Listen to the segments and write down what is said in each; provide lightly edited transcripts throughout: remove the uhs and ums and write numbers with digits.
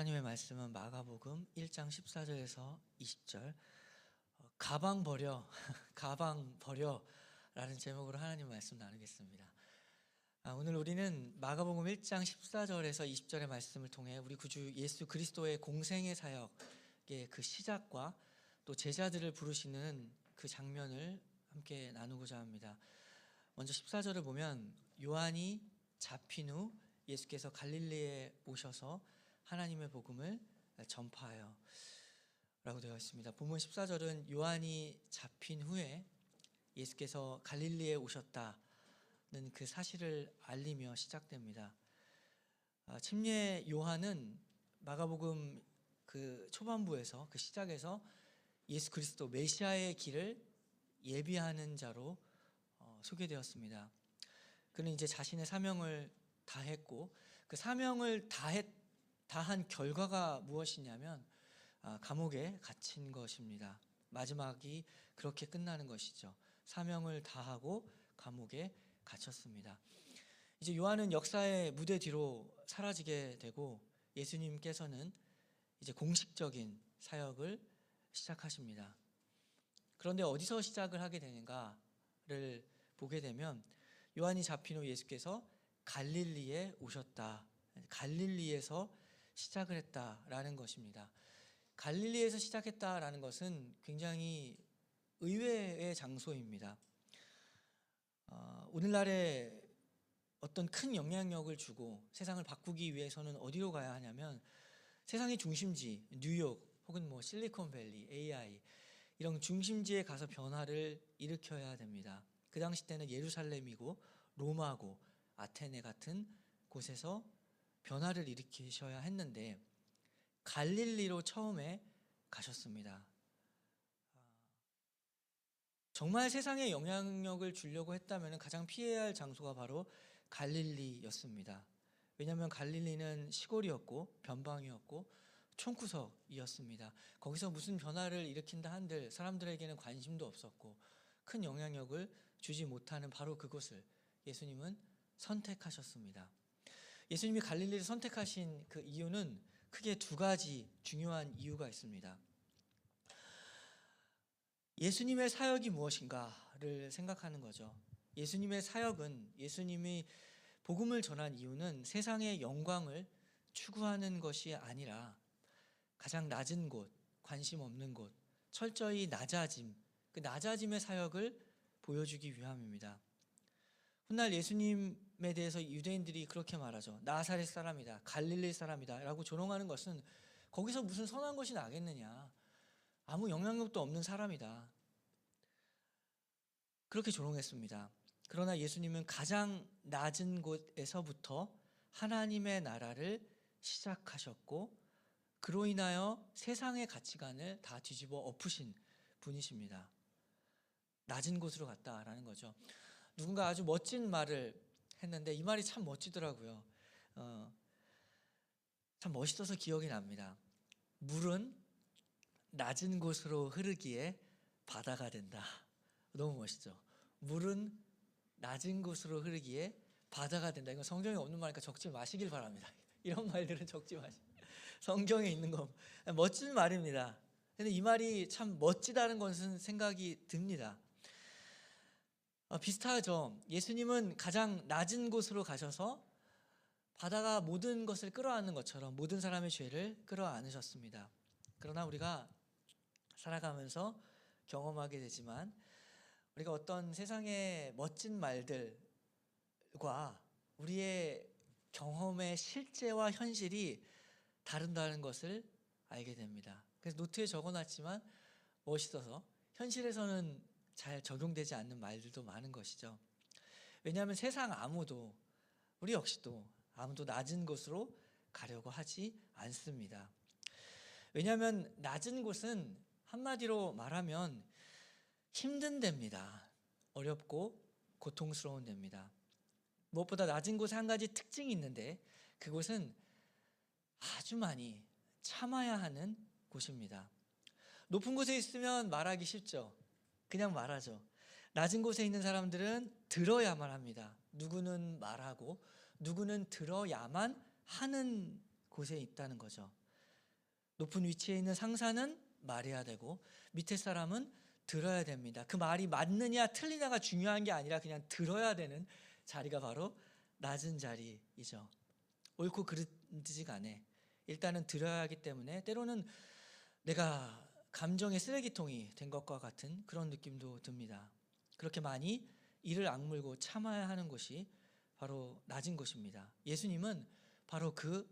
하나님의 말씀은 마가복음 1장 14절에서 20절 가방 버려 가방 버려 라는 제목으로 하나님 말씀 나누겠습니다. 오늘 우리는 마가복음 1장 14절에서 20절의 말씀을 통해 우리 구주 예수 그리스도의 공생의 사역의 그 시작과 또 제자들을 부르시는 그 장면을 함께 나누고자 합니다. 먼저 14절을 보면 요한이 잡힌 후 예수께서 갈릴리에 오셔서 하나님의 복음을 전파하여 라고 되어 있습니다. 본문 14절은 요한이 잡힌 후에 예수께서 갈릴리에 오셨다는 그 사실을 알리며 시작됩니다. 침례 요한은 마가복음 그 초반부에서 그 시작에서 예수 그리스도 메시아의 길을 예비하는 자로 소개되었습니다. 그는 이제 자신의 사명을 다했고 그 사명을 다한 결과가 무엇이냐면 감옥에 갇힌 것입니다. 마지막이 그렇게 끝나는 것이죠. 사명을 다하고 감옥에 갇혔습니다. 이제 요한은 역사의 무대 뒤로 사라지게 되고 예수님께서는 이제 공식적인 사역을 시작하십니다. 그런데 어디서 시작을 하게 되는가를 보게 되면 요한이 잡힌 후 예수께서 갈릴리에 오셨다. 갈릴리에서 시작을 했다라는 것입니다. 갈릴리에서 시작했다라는 것은 굉장히 의외의 장소입니다. 오늘날에 어떤 큰 영향력을 주고 세상을 바꾸기 위해서는 어디로 가야 하냐면 세상의 중심지 뉴욕 혹은 실리콘밸리, AI 이런 중심지에 가서 변화를 일으켜야 됩니다. 그 당시 때는 예루살렘이고 로마고 아테네 같은 곳에서 변화를 일으키셔야 했는데 갈릴리로 처음에 가셨습니다. 정말 세상에 영향력을 주려고 했다면 가장 피해야 할 장소가 바로 갈릴리였습니다. 왜냐하면 갈릴리는 시골이었고 변방이었고 총구석이었습니다. 거기서 무슨 변화를 일으킨다 한들 사람들에게는 관심도 없었고 큰 영향력을 주지 못하는 바로 그곳을 예수님은 선택하셨습니다. 예수님이 갈릴리를 선택하신 그 이유는 크게 두 가지 중요한 이유가 있습니다. 예수님의 사역이 무엇인가를 생각하는 거죠. 예수님의 사역은 예수님이 복음을 전한 이유는 세상의 영광을 추구하는 것이 아니라 가장 낮은 곳, 관심 없는 곳, 철저히 낮아짐, 그 낮아짐의 사역을 보여주기 위함입니다. 훗날 예수님에 대해서 유대인들이 그렇게 말하죠. 나사렛 사람이다, 갈릴리 사람이다 라고 조롱하는 것은 거기서 무슨 선한 것이 나겠느냐, 아무 영향력도 없는 사람이다, 그렇게 조롱했습니다. 그러나 예수님은 가장 낮은 곳에서부터 하나님의 나라를 시작하셨고 그로 인하여 세상의 가치관을 다 뒤집어 엎으신 분이십니다. 낮은 곳으로 갔다라는 거죠. 누군가 아주 멋진 말을 했는데 이 말이 참 멋지더라고요. 참 멋있어서 기억이 납니다. 물은 낮은 곳으로 흐르기에 바다가 된다. 너무 멋있죠. 물은 낮은 곳으로 흐르기에 바다가 된다. 이건 성경에 없는 말이니까 적지 마시길 바랍니다. 이런 말들은 적지 마시고 성경에 있는 거 멋진 말입니다. 근데 이 말이 참 멋지다는 것은 생각이 듭니다. 비슷하죠. 예수님은 가장 낮은 곳으로 가셔서 바다가 모든 것을 끌어안는 것처럼 모든 사람의 죄를 끌어안으셨습니다. 그러나 우리가 살아가면서 경험하게 되지만 우리가 어떤 세상의 멋진 말들과 우리의 경험의 실제와 현실이 다른다는 것을 알게 됩니다. 그래서 노트에 적어놨지만 멋있어서 현실에서는 잘 적용되지 않는 말들도 많은 것이죠. 왜냐하면 세상 아무도, 우리 역시도 아무도 낮은 곳으로 가려고 하지 않습니다. 왜냐하면 낮은 곳은 한마디로 말하면 힘든 데입니다. 어렵고 고통스러운 데입니다. 무엇보다 낮은 곳에 한 가지 특징이 있는데 그곳은 아주 많이 참아야 하는 곳입니다. 높은 곳에 있으면 말하기 쉽죠. 그냥 말하죠. 낮은 곳에 있는 사람들은 들어야만 합니다. 누구는 말하고 누구는 들어야만 하는 곳에 있다는 거죠. 높은 위치에 있는 상사는 말해야 되고 밑에 사람은 들어야 됩니다. 그 말이 맞느냐 틀리냐가 중요한 게 아니라 그냥 들어야 되는 자리가 바로 낮은 자리이죠. 옳고 그른지 간에 일단은 들어야 하기 때문에 때로는 내가 감정의 쓰레기통이 된 것과 같은 그런 느낌도 듭니다. 그렇게 많이 이를 악물고 참아야 하는 곳이 바로 낮은 곳입니다. 예수님은 바로 그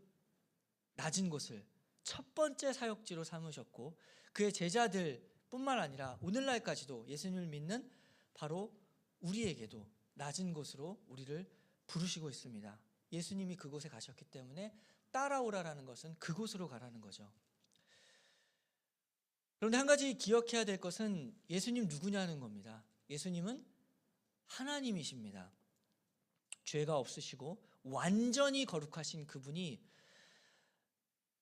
낮은 곳을 첫 번째 사역지로 삼으셨고 그의 제자들뿐만 아니라 오늘날까지도 예수님을 믿는 바로 우리에게도 낮은 곳으로 우리를 부르시고 있습니다. 예수님이 그곳에 가셨기 때문에 따라오라라는 것은 그곳으로 가라는 거죠. 그런데 한 가지 기억해야 될 것은 예수님 누구냐는 겁니다. 예수님은 하나님이십니다. 죄가 없으시고 완전히 거룩하신 그분이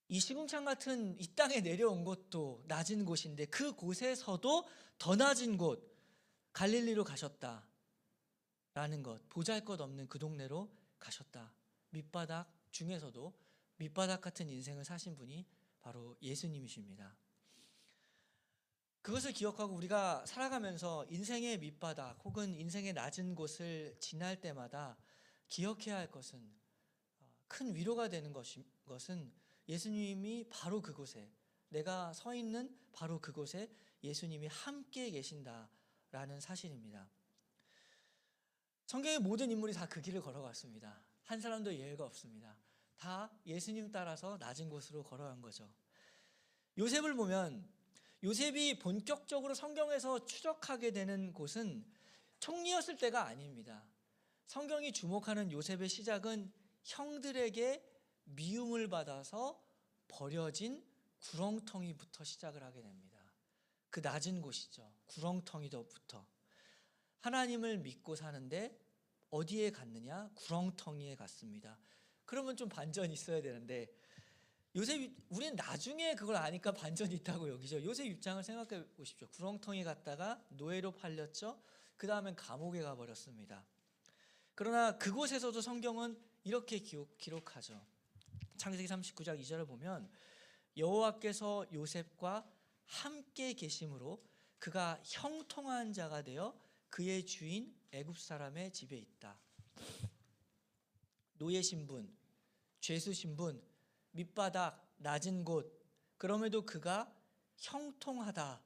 이 시궁창 같은 이 땅에 내려온 것도 낮은 곳인데 그 곳에서도 더 낮은 곳 갈릴리로 가셨다라는 것, 보잘것없는 그 동네로 가셨다. 밑바닥 중에서도 밑바닥 같은 인생을 사신 분이 바로 예수님이십니다. 그것을 기억하고 우리가 살아가면서 인생의 밑바닥 혹은 인생의 낮은 곳을 지날 때마다 기억해야 할 것은 큰 위로가 되는 것은 예수님이 바로 그곳에 내가 서 있는 바로 그곳에 예수님이 함께 계신다라는 사실입니다. 성경의 모든 인물이 다 그 길을 걸어갔습니다. 한 사람도 예외가 없습니다. 다 예수님 따라서 낮은 곳으로 걸어간 거죠. 요셉을 보면 요셉이 본격적으로 성경에서 추적하게 되는 곳은 총리였을 때가 아닙니다. 성경이 주목하는 요셉의 시작은 형들에게 미움을 받아서 버려진 구렁텅이부터 시작을 하게 됩니다. 그 낮은 곳이죠. 구렁텅이부터. 하나님을 믿고 사는데 어디에 갔느냐? 구렁텅이에 갔습니다. 그러면 좀 반전이 있어야 되는데 요셉이 우리는 나중에 그걸 아니까 반전이 있다고 여기죠. 요셉 입장을 생각해 보십시오. 구렁텅이 갔다가 노예로 팔렸죠. 그 다음엔 감옥에 가버렸습니다. 그러나 그곳에서도 성경은 이렇게 기록하죠. 창세기 39장 2절을 보면 여호와께서 요셉과 함께 계심으로 그가 형통한 자가 되어 그의 주인 애굽 사람의 집에 있다. 노예 신분, 죄수 신분, 밑바닥, 낮은 곳, 그럼에도 그가 형통하다.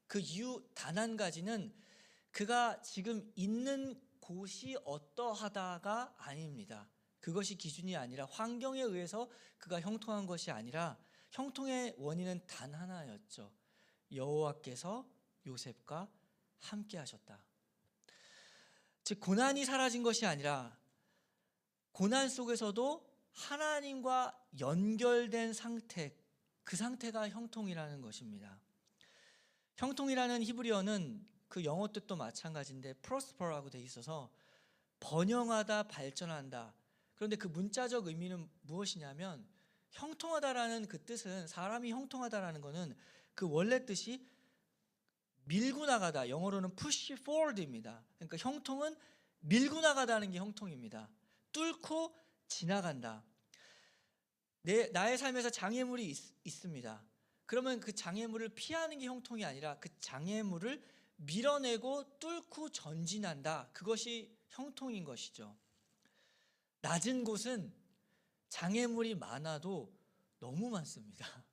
그 이유 단 한 가지는 그가 지금 있는 곳이 어떠하다가 아닙니다. 그것이 기준이 아니라 환경에 의해서 그가 형통한 것이 아니라 형통의 원인은 단 하나였죠. 여호와께서 요셉과 함께 하셨다. 즉 고난이 사라진 것이 아니라 고난 속에서도 하나님과 연결된 상태, 그 상태가 형통이라는 것입니다. 형통이라는 히브리어는 그 영어 뜻도 마찬가지인데 prosper라고 돼 있어서 번영하다, 발전한다. 그런데 그 문자적 의미는 무엇이냐면 형통하다라는 그 뜻은 사람이 형통하다라는 것은 그 원래 뜻이 밀고 나가다, 영어로는 push forward입니다. 그러니까 형통은 밀고 나가다는 게 형통입니다. 뚫고 지나간다. 나의 삶에서 장애물이 있습니다. 그러면 그 장애물을 피하는 게 형통이 아니라 그 장애물을 밀어내고 뚫고 전진한다. 그것이 형통인 것이죠. 낮은 곳은 장애물이 많아도 너무 많습니다.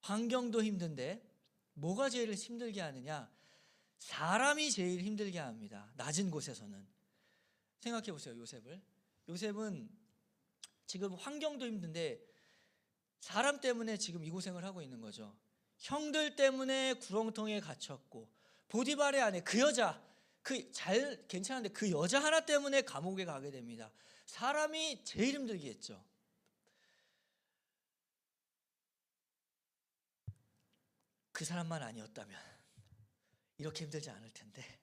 환경도 힘든데 뭐가 제일 힘들게 하느냐? 사람이 제일 힘들게 합니다. 낮은 곳에서는. 생각해 보세요. 요셉은 지금 환경도 힘든데 사람 때문에 지금 이 고생을 하고 있는 거죠. 형들 때문에 구렁텅이에 갇혔고 보디발의 아내 그 여자 괜찮은데 그 여자 하나 때문에 감옥에 가게 됩니다. 사람이 제일 힘들게 했죠. 그 사람만 아니었다면 이렇게 힘들지 않을 텐데.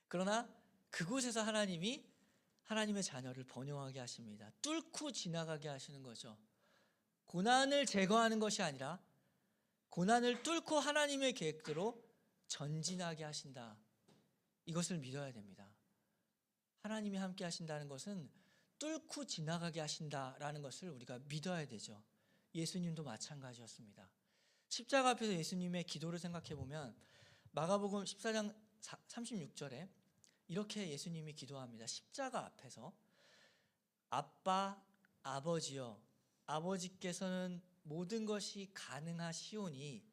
그러나 그곳에서 하나님의 자녀를 번영하게 하십니다. 뚫고 지나가게 하시는 거죠. 고난을 제거하는 것이 아니라 고난을 뚫고 하나님의 계획대로 전진하게 하신다. 이것을 믿어야 됩니다. 하나님이 함께 하신다는 것은 뚫고 지나가게 하신다라는 것을 우리가 믿어야 되죠. 예수님도 마찬가지였습니다. 십자가 앞에서 예수님의 기도를 생각해 보면 마가복음 14장 36절에 이렇게 예수님이 기도합니다. 십자가 앞에서 아빠, 아버지여, 아버지께서는 모든 것이 가능하시오니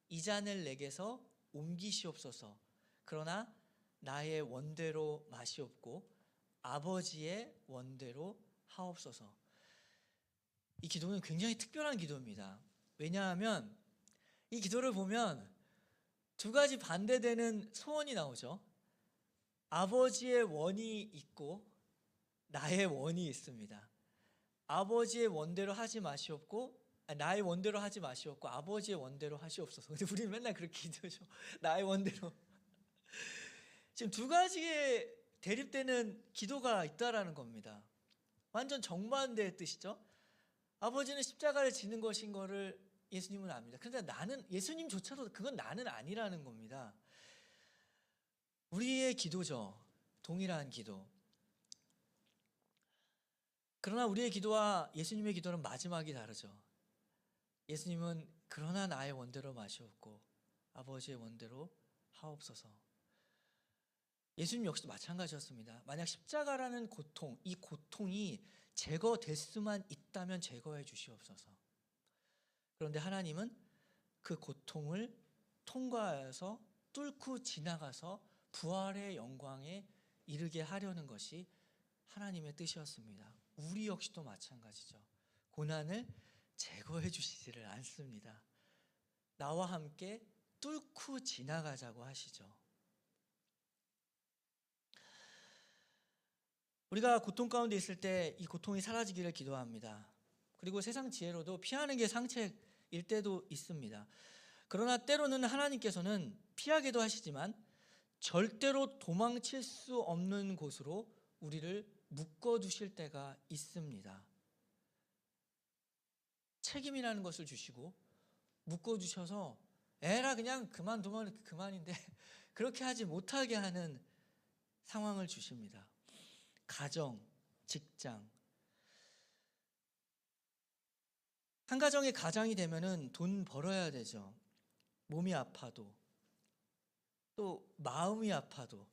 이 잔을 내게서 옮기시옵소서. 그러나 나의 원대로 마시옵고 아버지의 원대로 하옵소서. 이 기도는 굉장히 특별한 기도입니다. 왜냐하면 이 기도를 보면 두 가지 반대되는 소원이 나오죠. 아버지의 원이 있고 나의 원이 있습니다. 아버지의 원대로 하지 마시옵고 나의 원대로 하지 마시옵고 아버지의 원대로 하시옵소서. 근데 우리는 맨날 그렇게 기도죠. 나의 원대로. 지금 두 가지의 대립되는 기도가 있다라는 겁니다. 완전 정반대의 뜻이죠. 아버지는 십자가를 지는 것인 거를 예수님은 압니다. 그런데 나는, 예수님조차도 그건 나는 아니라는 겁니다. 우리의 기도죠. 동일한 기도. 그러나 우리의 기도와 예수님의 기도는 마지막이 다르죠. 예수님은 그러나 나의 원대로 마시옵고 아버지의 원대로 하옵소서. 예수님 역시도 마찬가지였습니다. 만약 십자가라는 고통, 이 고통이 제거될 수만 있다면 제거해 주시옵소서. 그런데 하나님은 그 고통을 통과해서 뚫고 지나가서 부활의 영광에 이르게 하려는 것이 하나님의 뜻이었습니다. 우리 역시도 마찬가지죠. 고난을 제거해 주시지를 않습니다. 나와 함께 뚫고 지나가자고 하시죠. 우리가 고통 가운데 있을 때 이 고통이 사라지기를 기도합니다. 그리고 세상 지혜로도 피하는 게 상책일 때도 있습니다. 그러나 때로는 하나님께서는 피하게도 하시지만 절대로 도망칠 수 없는 곳으로 우리를 묶어두실 때가 있습니다. 책임이라는 것을 주시고 묶어두셔서 에라 그냥 그만두면 그만인데 그렇게 하지 못하게 하는 상황을 주십니다. 가정, 직장. 한 가정의 가장이 되면은 돈 벌어야 되죠. 몸이 아파도 또 마음이 아파도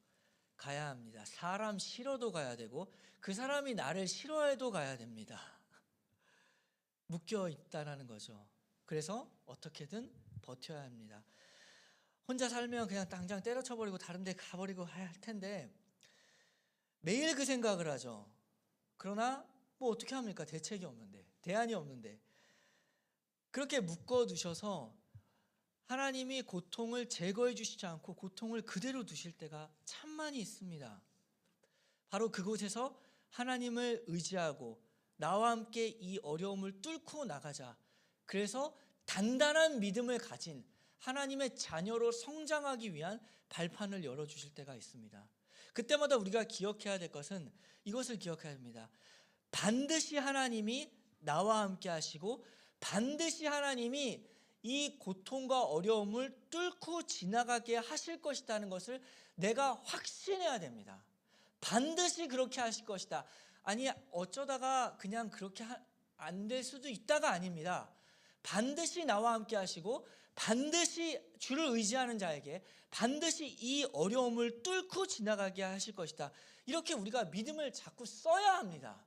가야 합니다. 사람 싫어도 가야 되고 그 사람이 나를 싫어해도 가야 됩니다. 묶여 있다라는 거죠. 그래서 어떻게든 버텨야 합니다. 혼자 살면 그냥 당장 때려쳐버리고 다른 데 가버리고 할 텐데 매일 그 생각을 하죠. 그러나 뭐 어떻게 합니까? 대책이 없는데, 대안이 없는데. 그렇게 묶어두셔서 하나님이 고통을 제거해 주시지 않고 고통을 그대로 두실 때가 참 많이 있습니다. 바로 그곳에서 하나님을 의지하고 나와 함께 이 어려움을 뚫고 나가자. 그래서 단단한 믿음을 가진 하나님의 자녀로 성장하기 위한 발판을 열어주실 때가 있습니다. 그때마다 우리가 기억해야 될 것은 이것을 기억해야 합니다. 반드시 하나님이 나와 함께 하시고 반드시 하나님이 이 고통과 어려움을 뚫고 지나가게 하실 것이라는 것을 내가 확신해야 됩니다. 반드시 그렇게 하실 것이다. 아니 어쩌다가 그냥 그렇게 안 될 수도 있다가 아닙니다. 반드시 나와 함께 하시고 반드시 주를 의지하는 자에게 반드시 이 어려움을 뚫고 지나가게 하실 것이다. 이렇게 우리가 믿음을 자꾸 써야 합니다.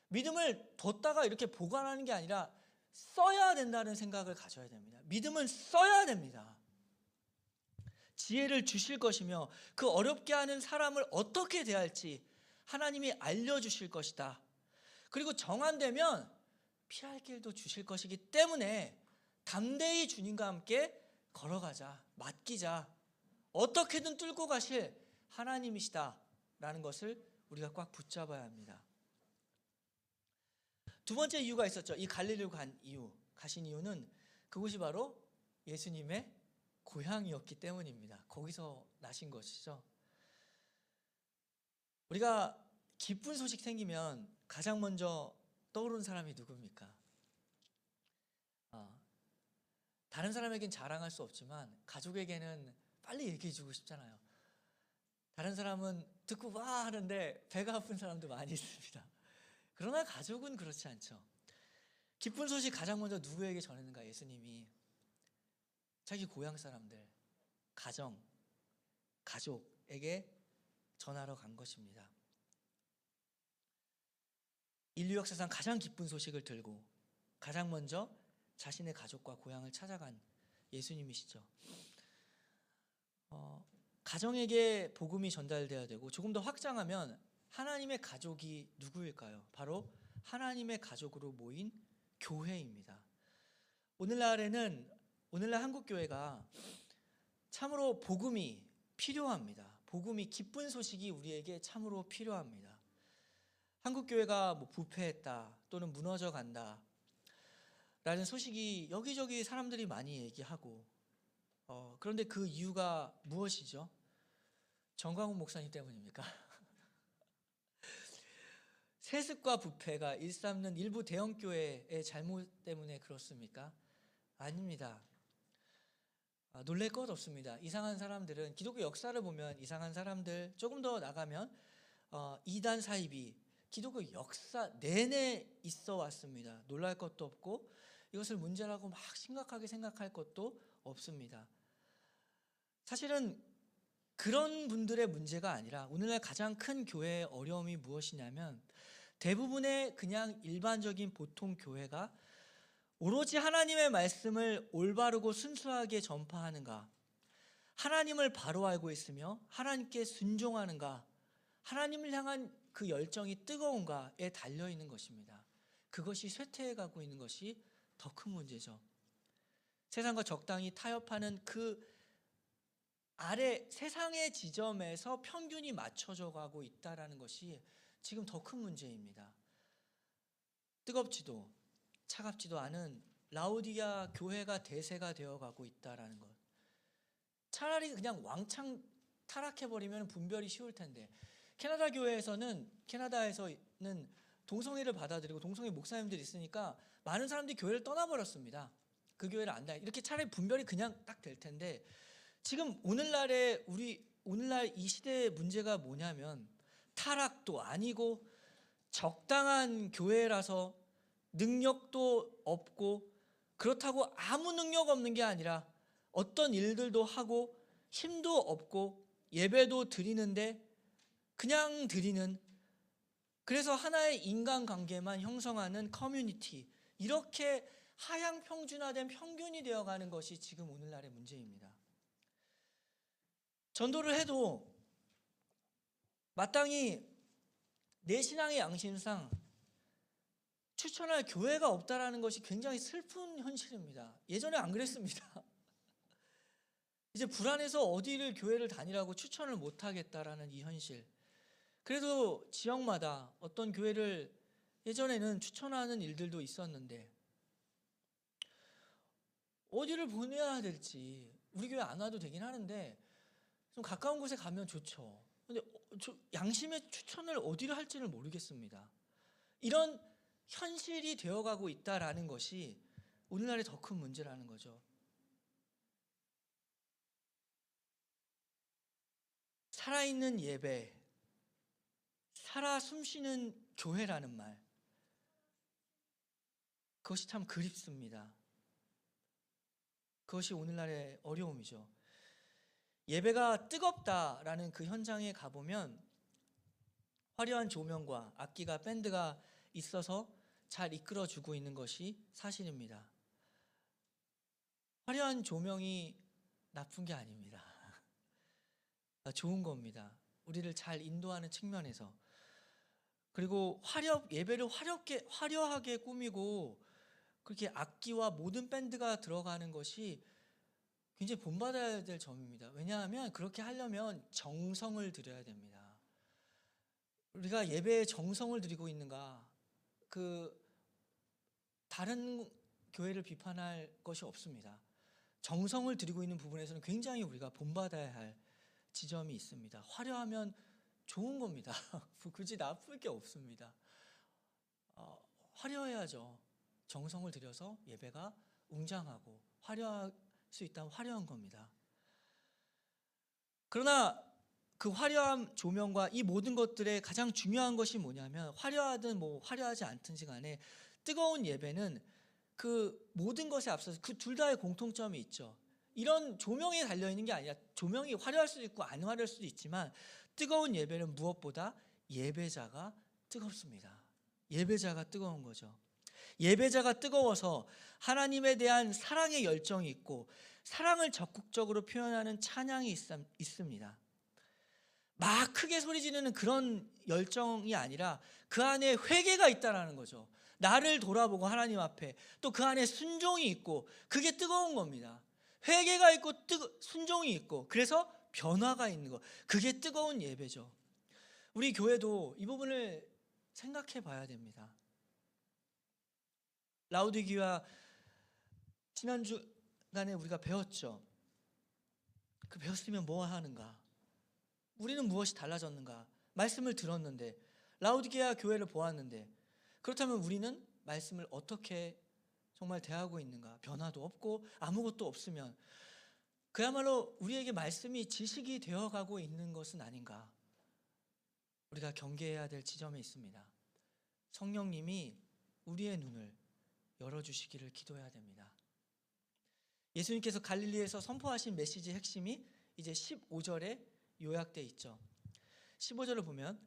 믿음을 뒀다가 이렇게 보관하는 게 아니라 써야 된다는 생각을 가져야 됩니다. 믿음은 써야 됩니다. 지혜를 주실 것이며 그 어렵게 하는 사람을 어떻게 대할지 하나님이 알려주실 것이다. 그리고 정한되면 피할 길도 주실 것이기 때문에 담대히 주님과 함께 걸어가자, 맡기자, 어떻게든 뚫고 가실 하나님이시다라는 것을 우리가 꽉 붙잡아야 합니다. 두 번째 이유가 있었죠. 이 갈릴리로 가신 이유는 그곳이 바로 예수님의 고향이었기 때문입니다. 거기서 나신 것이죠. 우리가 기쁜 소식 생기면 가장 먼저 떠오르는 사람이 누굽니까? 다른 사람에겐 자랑할 수 없지만 가족에게는 빨리 얘기해주고 싶잖아요. 다른 사람은 듣고 와 하는데 배가 아픈 사람도 많이 있습니다. 그러나 가족은 그렇지 않죠. 기쁜 소식 가장 먼저 누구에게 전했는가? 예수님이 자기 고향 사람들, 가정, 가족에게 전하러 간 것입니다. 인류 역사상 가장 기쁜 소식을 들고 가장 먼저 자신의 가족과 고향을 찾아간 예수님이시죠. 가정에게 복음이 전달되어야 되고, 조금 더 확장하면 하나님의 가족이 누구일까요? 바로 하나님의 가족으로 모인 교회입니다. 오늘날 한국교회가 참으로 복음이 필요합니다. 복음이, 기쁜 소식이 우리에게 참으로 필요합니다. 한국교회가 부패했다 또는 무너져 간다 라는 소식이 여기저기 사람들이 많이 얘기하고, 그런데 그 이유가 무엇이죠? 정광훈 목사님 때문입니까? 세습과 부패가 일삼는 일부 대형교회의 잘못 때문에 그렇습니까? 아닙니다. 놀랄 것 없습니다. 이상한 사람들은, 기독교 역사를 보면 이상한 사람들, 조금 더 나가면 이단 사입이 기독교 역사 내내 있어 왔습니다. 놀랄 것도 없고 이것을 문제라고 막 심각하게 생각할 것도 없습니다. 사실은 그런 분들의 문제가 아니라, 오늘날 가장 큰 교회의 어려움이 무엇이냐면, 대부분의 그냥 일반적인 보통 교회가 오로지 하나님의 말씀을 올바르고 순수하게 전파하는가, 하나님을 바로 알고 있으며 하나님께 순종하는가, 하나님을 향한 그 열정이 뜨거운가에 달려있는 것입니다. 그것이 쇠퇴해가고 있는 것이 더 큰 문제죠. 세상과 적당히 타협하는 그 아래 세상의 지점에서 평균이 맞춰져 가고 있다는 것이 지금 더 큰 문제입니다. 뜨겁지도 차갑지도 않은 라오디게아 교회가 대세가 되어가고 있다는 것. 차라리 그냥 왕창 타락해버리면 분별이 쉬울 텐데, 캐나다에서는 동성애를 받아들이고 동성애 목사님들이 있으니까 많은 사람들이 교회를 떠나버렸습니다. 그 교회를 안 다니. 이렇게 차라리 분별이 그냥 딱 될 텐데, 지금 오늘날 이 시대의 문제가 뭐냐면, 타락도 아니고 적당한 교회라서 능력도 없고, 그렇다고 아무 능력 없는 게 아니라 어떤 일들도 하고 힘도 없고 예배도 드리는데 그냥 드리는, 그래서 하나의 인간관계만 형성하는 커뮤니티, 이렇게 하향 평준화된 평균이 되어가는 것이 지금 오늘날의 문제입니다. 전도를 해도 마땅히 내 신앙의 양심상 추천할 교회가 없다라는 것이 굉장히 슬픈 현실입니다. 예전에 안 그랬습니다. 이제 불안해서 어디를 교회를 다니라고 추천을 못 하겠다라는 이 현실. 그래도 지역마다 어떤 교회를 예전에는 추천하는 일들도 있었는데, 어디를 보내야 될지, 우리 교회 안 와도 되긴 하는데 좀 가까운 곳에 가면 좋죠. 근데 양심의 추천을 어디를 할지를 모르겠습니다. 이런 현실이 되어가고 있다라는 것이 오늘날의 더 큰 문제라는 거죠. 살아있는 예배, 살아 숨쉬는 교회라는 말, 그것이 참 그립습니다. 그것이 오늘날의 어려움이죠. 예배가 뜨겁다라는 그 현장에 가보면 화려한 조명과 악기가, 밴드가 있어서 잘 이끌어주고 있는 것이 사실입니다. 화려한 조명이 나쁜 게 아닙니다. 좋은 겁니다. 우리를 잘 인도하는 측면에서. 그리고 예배를 화려하게 꾸미고 그렇게 악기와 모든 밴드가 들어가는 것이 굉장히 본받아야 될 점입니다. 왜냐하면 그렇게 하려면 정성을 들여야 됩니다. 우리가 예배에 정성을 들이고 있는가, 다른 교회를 비판할 것이 없습니다. 정성을 들이고 있는 부분에서는 굉장히 우리가 본받아야 할 지점이 있습니다. 화려하면 좋은 겁니다. 굳이 나쁠 게 없습니다. 화려해야죠. 정성을 들여서 예배가 웅장하고 화려할 수 있다면 화려한 겁니다. 그러나 그 화려한 조명과 이 모든 것들의 가장 중요한 것이 뭐냐면, 화려하든 화려하지 않든지 간에 뜨거운 예배는 그 모든 것에 앞서서 그 둘 다의 공통점이 있죠. 이런 조명이 달려있는 게 아니라 조명이 화려할 수도 있고 안 화려할 수도 있지만 뜨거운 예배는 무엇보다 예배자가 뜨겁습니다. 예배자가 뜨거운 거죠. 예배자가 뜨거워서 하나님에 대한 사랑의 열정이 있고 사랑을 적극적으로 표현하는 찬양이 있습니다. 막 크게 소리 지르는 그런 열정이 아니라 그 안에 회개가 있다라는 거죠. 나를 돌아보고 하나님 앞에 또 그 안에 순종이 있고 그게 뜨거운 겁니다. 회개가 있고 순종이 있고 그래서 변화가 있는 거, 그게 뜨거운 예배죠. 우리 교회도 이 부분을 생각해 봐야 됩니다. 라우디기와 지난주간에 우리가 배웠죠. 그 배웠으면 뭐 하는가? 우리는 무엇이 달라졌는가? 말씀을 들었는데, 라우디게아 교회를 보았는데, 그렇다면 우리는 말씀을 어떻게 정말 대하고 있는가? 변화도 없고 아무것도 없으면 그야말로 우리에게 말씀이 지식이 되어가고 있는 것은 아닌가? 우리가 경계해야 될 지점에 있습니다. 성령님이 우리의 눈을 열어주시기를 기도해야 됩니다. 예수님께서 갈릴리에서 선포하신 메시지의 핵심이 이제 15절에 요약되어 있죠. 15절을 보면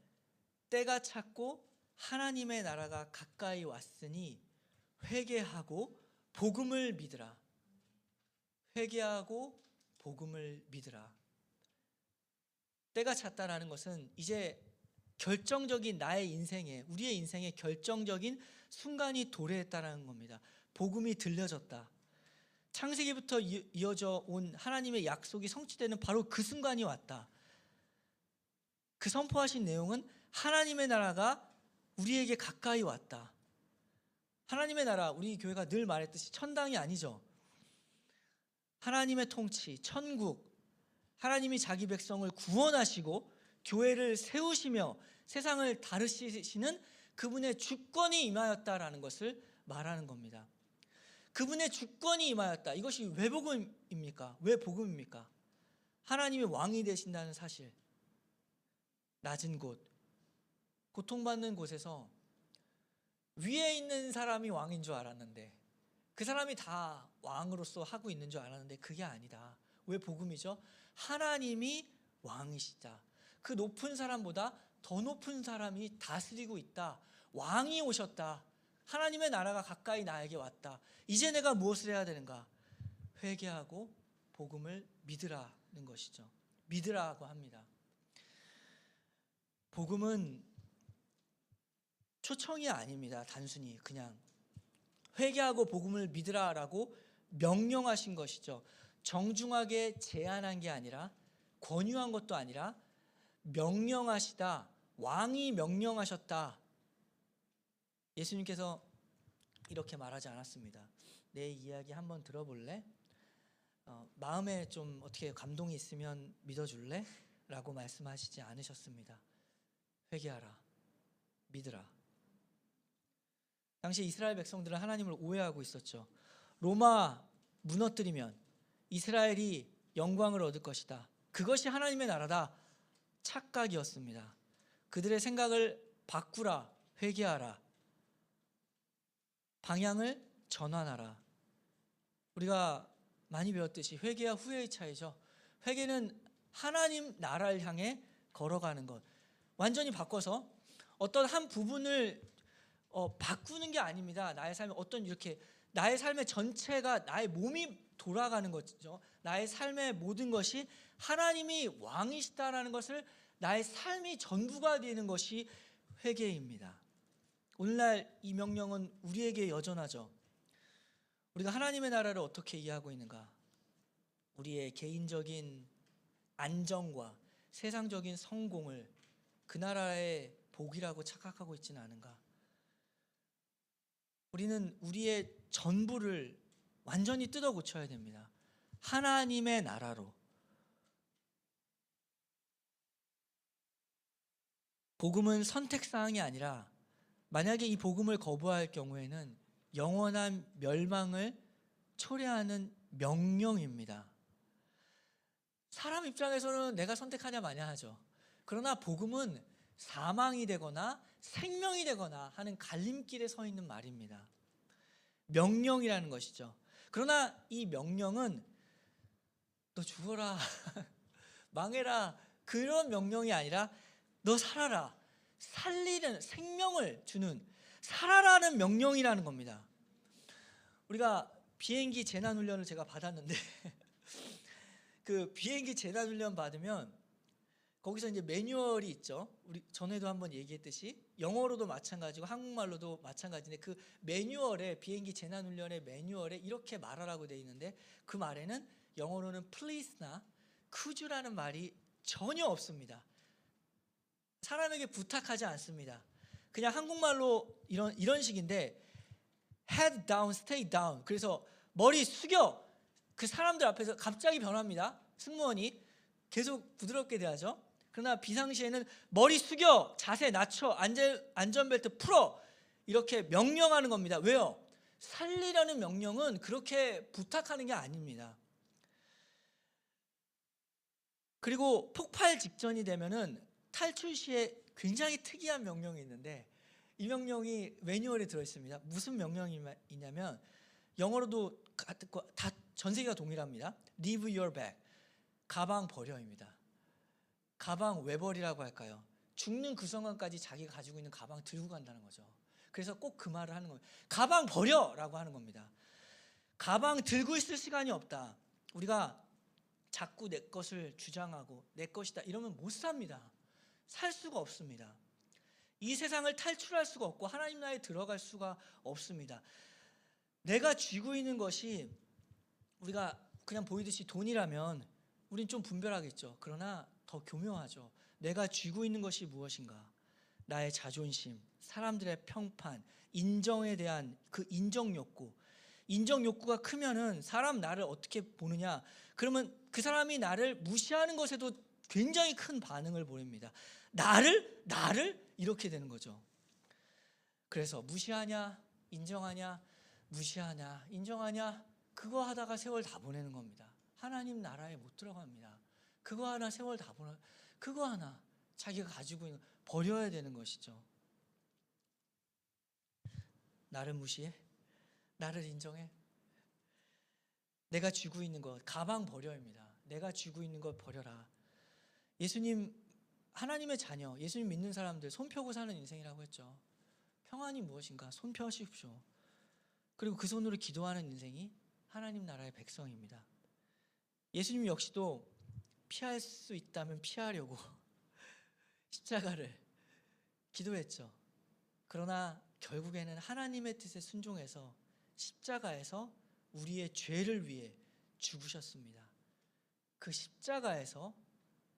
때가 찼고 하나님의 나라가 가까이 왔으니 회개하고 복음을 믿으라. 회개하고 복음을 믿으라. 때가 찼다라는 것은 이제 결정적인 나의 인생에, 우리의 인생에 결정적인 순간이 도래했다라는 겁니다. 복음이 들려졌다. 창세기부터 이어져 온 하나님의 약속이 성취되는 바로 그 순간이 왔다. 그 선포하신 내용은 하나님의 나라가 우리에게 가까이 왔다. 하나님의 나라, 우리 교회가 늘 말했듯이 천당이 아니죠. 하나님의 통치, 천국, 하나님이 자기 백성을 구원하시고 교회를 세우시며 세상을 다루시는 그분의 주권이 임하였다라는 것을 말하는 겁니다. 그분의 주권이 임하였다. 이것이 왜 복음입니까? 왜 복음입니까? 하나님이 왕이 되신다는 사실. 낮은 곳, 고통받는 곳에서 위에 있는 사람이 왕인 줄 알았는데, 그 사람이 다 왕으로서 하고 있는 줄 알았는데 그게 아니다. 왜 복음이죠? 하나님이 왕이시다. 그 높은 사람보다 더 높은 사람이 다스리고 있다. 왕이 오셨다. 하나님의 나라가 가까이 나에게 왔다. 이제 내가 무엇을 해야 되는가? 회개하고 복음을 믿으라는 것이죠. 믿으라고 합니다. 복음은 초청이 아닙니다. 단순히 그냥 회개하고 복음을 믿으라라고 명령하신 것이죠. 정중하게 제안한 게 아니라 권유한 것도 아니라 명령하시다. 왕이 명령하셨다. 예수님께서 이렇게 말하지 않았습니다. 내 이야기 한번 들어볼래? 마음에 좀 어떻게 감동이 있으면 믿어줄래? 라고 말씀하시지 않으셨습니다. 회개하라. 믿으라. 당시 이스라엘 백성들은 하나님을 오해하고 있었죠. 로마 무너뜨리면 이스라엘이 영광을 얻을 것이다. 그것이 하나님의 나라다. 착각이었습니다. 그들의 생각을 바꾸라. 회개하라. 방향을 전환하라. 우리가 많이 배웠듯이 회개와 후회의 차이죠. 회개는 하나님 나라를 향해 걸어가는 것. 완전히 바꿔서 어떤 한 부분을 바꾸는 게 아닙니다. 나의 삶에 어떤 이렇게 나의 삶의 전체가 나의 몸이 돌아가는 거죠. 나의 삶의 모든 것이 하나님이 왕이시다라는 것을 나의 삶이 전부가 되는 것이 회개입니다. 오늘날 이 명령은 우리에게 여전하죠. 우리가 하나님의 나라를 어떻게 이해하고 있는가? 우리의 개인적인 안정과 세상적인 성공을 그 나라의 복이라고 착각하고 있지는 않은가? 우리는 우리의 전부를 완전히 뜯어 고쳐야 됩니다. 하나님의 나라로. 복음은 선택사항이 아니라 만약에 이 복음을 거부할 경우에는 영원한 멸망을 초래하는 명령입니다. 사람 입장에서는 내가 선택하냐 마냐 하죠. 그러나 복음은 사망이 되거나 생명이 되거나 하는 갈림길에 서 있는 말입니다. 명령이라는 것이죠. 그러나 이 명령은 너 죽어라, 망해라, 그런 명령이 아니라 너 살아라, 살리는, 생명을 주는, 살아라는 명령이라는 겁니다. 우리가 비행기 재난훈련을 제가 받았는데 그 비행기 재난훈련 받으면 거기서 이제 매뉴얼이 있죠. 우리 전에도 한번 얘기했듯이 영어로도 마찬가지고 한국말로도 마찬가지인데, 그 매뉴얼에, 비행기 재난훈련의 매뉴얼에 이렇게 말하라고 되어 있는데, 그 말에는 영어로는 please나 could라는 말이 전혀 없습니다. 사람에게 부탁하지 않습니다. 그냥 한국말로 이런 식인데, head down, stay down. 그래서 머리 숙여. 그 사람들 앞에서 갑자기 변합니다. 승무원이 계속 부드럽게 대하죠. 그러나 비상시에는 머리 숙여, 자세 낮춰, 안전벨트 풀어, 이렇게 명령하는 겁니다. 왜요? 살리라는 명령은 그렇게 부탁하는 게 아닙니다. 그리고 폭발 직전이 되면은 탈출 시에 굉장히 특이한 명령이 있는데, 이 명령이 매뉴얼에 들어있습니다. 무슨 명령이냐면 영어로도 다 전 세계가 동일합니다. Leave your bag. 가방 버려입니다. 가방 왜 버리라고 할까요? 죽는 그 순간까지 자기가 가지고 있는 가방 들고 간다는 거죠. 그래서 꼭 그 말을 하는 거예요. 가방 버려라고 하는 겁니다. 가방 들고 있을 시간이 없다. 우리가 자꾸 내 것을 주장하고 내 것이다 이러면 못 삽니다. 살 수가 없습니다. 이 세상을 탈출할 수가 없고 하나님 나라에 들어갈 수가 없습니다. 내가 쥐고 있는 것이, 우리가 그냥 보이듯이 돈이라면 우린 좀 분별하겠죠. 그러나 더 교묘하죠. 내가 쥐고 있는 것이 무엇인가? 나의 자존심, 사람들의 평판, 인정에 대한 그 인정 욕구. 인정 욕구가 크면은 사람 나를 어떻게 보느냐? 그러면 그 사람이 나를 무시하는 것에도 굉장히 큰 반응을 보입니다. 나를 이렇게 되는 거죠. 그래서 무시하냐, 인정하냐, 무시하냐, 인정하냐, 그거 하다가 세월 다 보내는 겁니다. 하나님 나라에 못 들어갑니다. 그거 하나 세월 다 보내, 그거 하나 자기가 가지고 있는 버려야 되는 것이죠. 나를 무시해? 나를 인정해? 내가 쥐고 있는 것, 가방 버려입니다. 내가 쥐고 있는 것 버려라. 예수님, 하나님의 자녀, 예수님 믿는 사람들 손 펴고 사는 인생이라고 했죠. 평안이 무엇인가? 손 펴십시오. 그리고 그 손으로 기도하는 인생이 하나님 나라의 백성입니다. 예수님 역시도 피할 수 있다면 피하려고 십자가를 기도했죠. 그러나 결국에는 하나님의 뜻에 순종해서 십자가에서 우리의 죄를 위해 죽으셨습니다. 그 십자가에서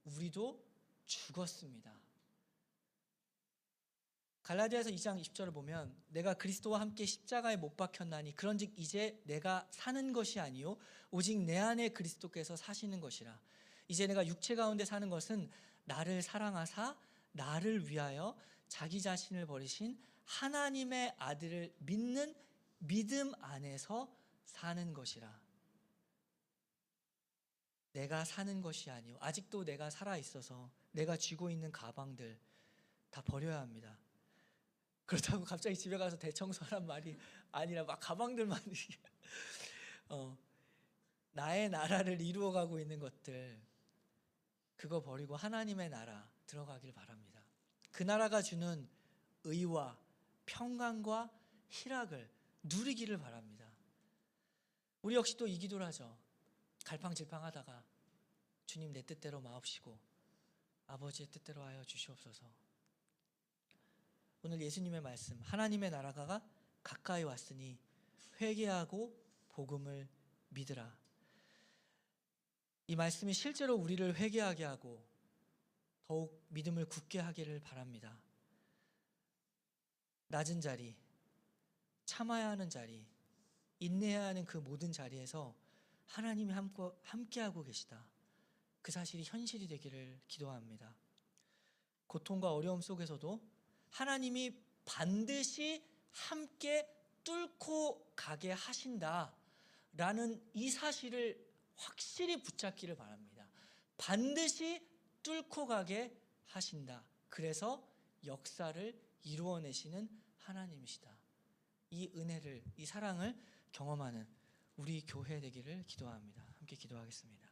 우리도 죽었습니다. 갈라디아서 2장 20절을 보면 내가 그리스도와 함께 십자가에 못 박혔나니 그런즉 이제 내가 사는 것이 아니요 오직 내 안에 그리스도께서 사시는 것이라. 이제 내가 육체 가운데 사는 것은 나를 사랑하사 나를 위하여 자기 자신을 버리신 하나님의 아들을 믿는 믿음 안에서 사는 것이라. 내가 사는 것이 아니요, 아직도 내가 살아있어서 내가 쥐고 있는 가방들 다 버려야 합니다. 그렇다고 갑자기 집에 가서 대청소하란 말이 아니라 막 가방들만 나의 나라를 이루어가고 있는 것들, 그거 버리고 하나님의 나라 들어가길 바랍니다. 그 나라가 주는 의와 평강과 희락을 누리기를 바랍니다. 우리 역시 또 이 기도를 하죠. 갈팡질팡하다가 주님 내 뜻대로 마옵시고 아버지의 뜻대로 하여 주시옵소서. 오늘 예수님의 말씀, 하나님의 나라가 가까이 왔으니 회개하고 복음을 믿으라. 이 말씀이 실제로 우리를 회개하게 하고 더욱 믿음을 굳게 하기를 바랍니다. 낮은 자리, 참아야 하는 자리, 인내해야 하는 그 모든 자리에서 하나님이 함께하고 계시다. 그 사실이 현실이 되기를 기도합니다. 고통과 어려움 속에서도 하나님이 반드시 함께 뚫고 가게 하신다라는 이 사실을 확실히 붙잡기를 바랍니다. 반드시 뚫고 가게 하신다. 그래서 역사를 이루어내시는 하나님이시다. 이 은혜를, 이 사랑을 경험하는 우리 교회 되기를 기도합니다. 함께 기도하겠습니다.